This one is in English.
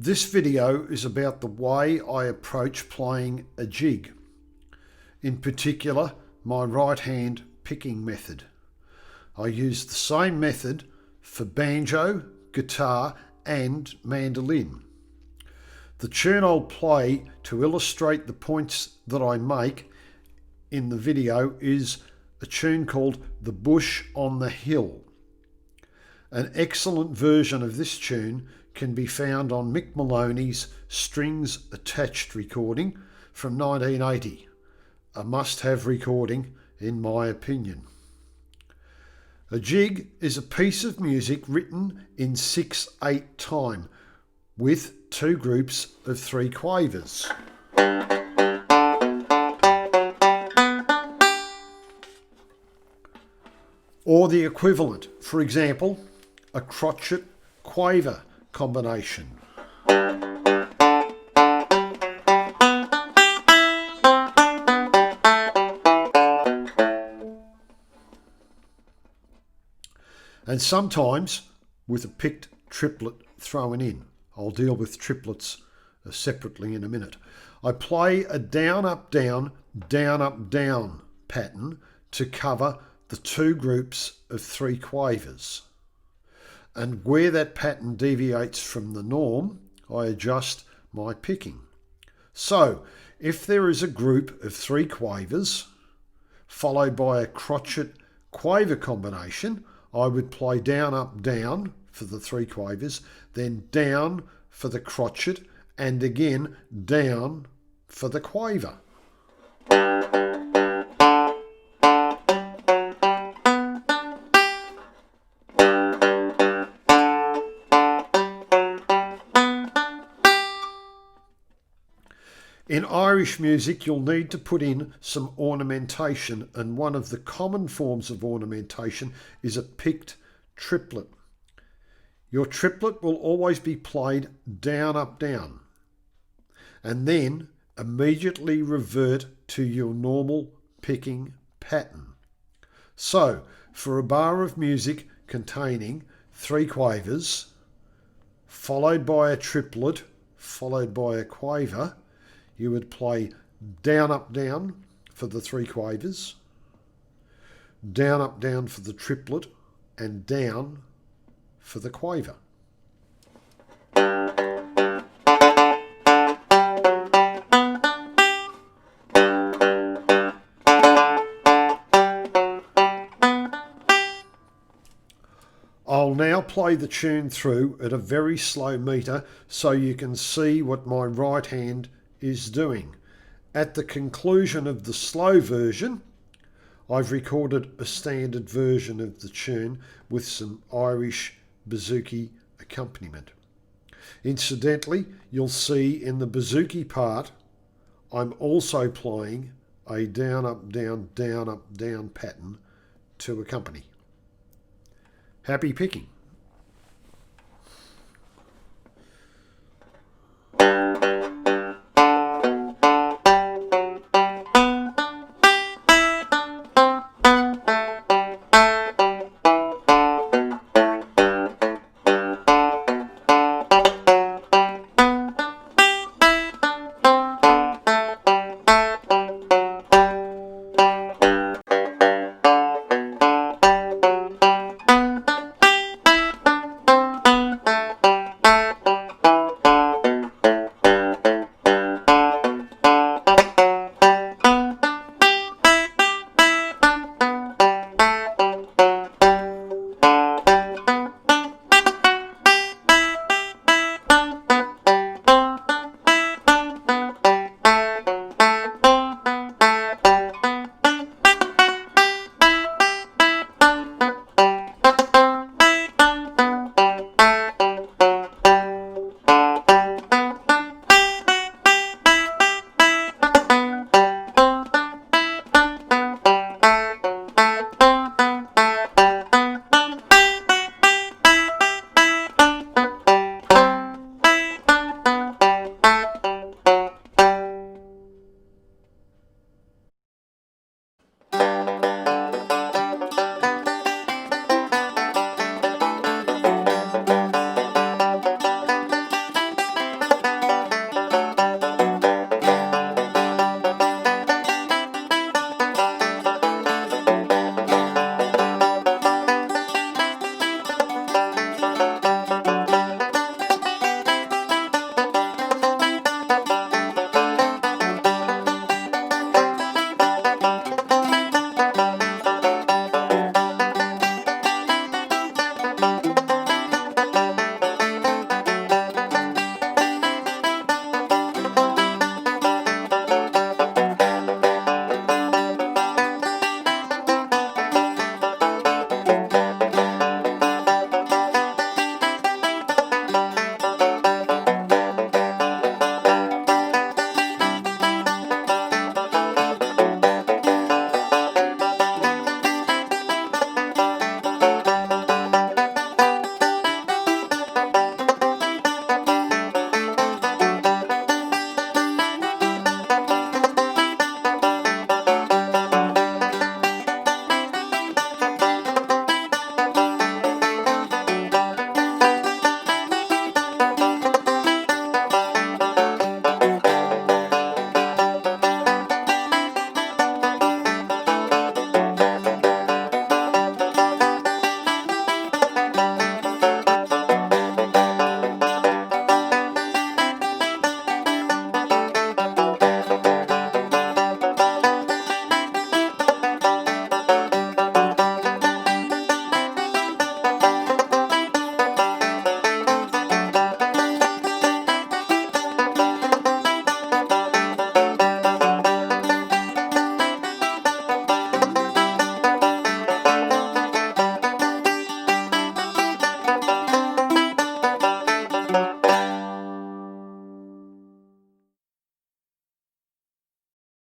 This video is about the way I approach playing a jig, in particular my right hand picking method. I use the same method for banjo, guitar and mandolin. The tune I'll play to illustrate the points that I make in the video is a tune called The Bush on the Hill. An excellent version of this tune can be found on Mick Moloney's Strings Attached recording from 1980, a must-have recording in my opinion. A jig is a piece of music written in 6/8 time with two groups of 3 quavers. Or the equivalent, for example, a crotchet quaver combination. And sometimes with a picked triplet thrown in. I'll deal with triplets separately in a minute. I play a down, up, down, down, up, down pattern to cover the two groups of 3 quavers. And where that pattern deviates from the norm, I adjust my picking. So if there is a group of 3 quavers followed by a crotchet quaver combination, I would play down, up, down for the 3 quavers, then down for the crotchet, and again down for the quaver. In Irish music, you'll need to put in some ornamentation, and one of the common forms of ornamentation is a picked triplet. Your triplet will always be played down, up, down, and then immediately revert to your normal picking pattern. So, for a bar of music containing 3 quavers, followed by a triplet, followed by a quaver, you would play down, up, down for the 3 quavers, down, up, down for the triplet, and down for the quaver. I'll now play the tune through at a very slow meter so you can see what my right hand is doing. At the conclusion of the slow version, I've recorded a standard version of the tune with some Irish bouzouki accompaniment. Incidentally, you'll see in the bouzouki part, I'm also playing a down, up, down, down, up, down pattern to accompany. Happy picking!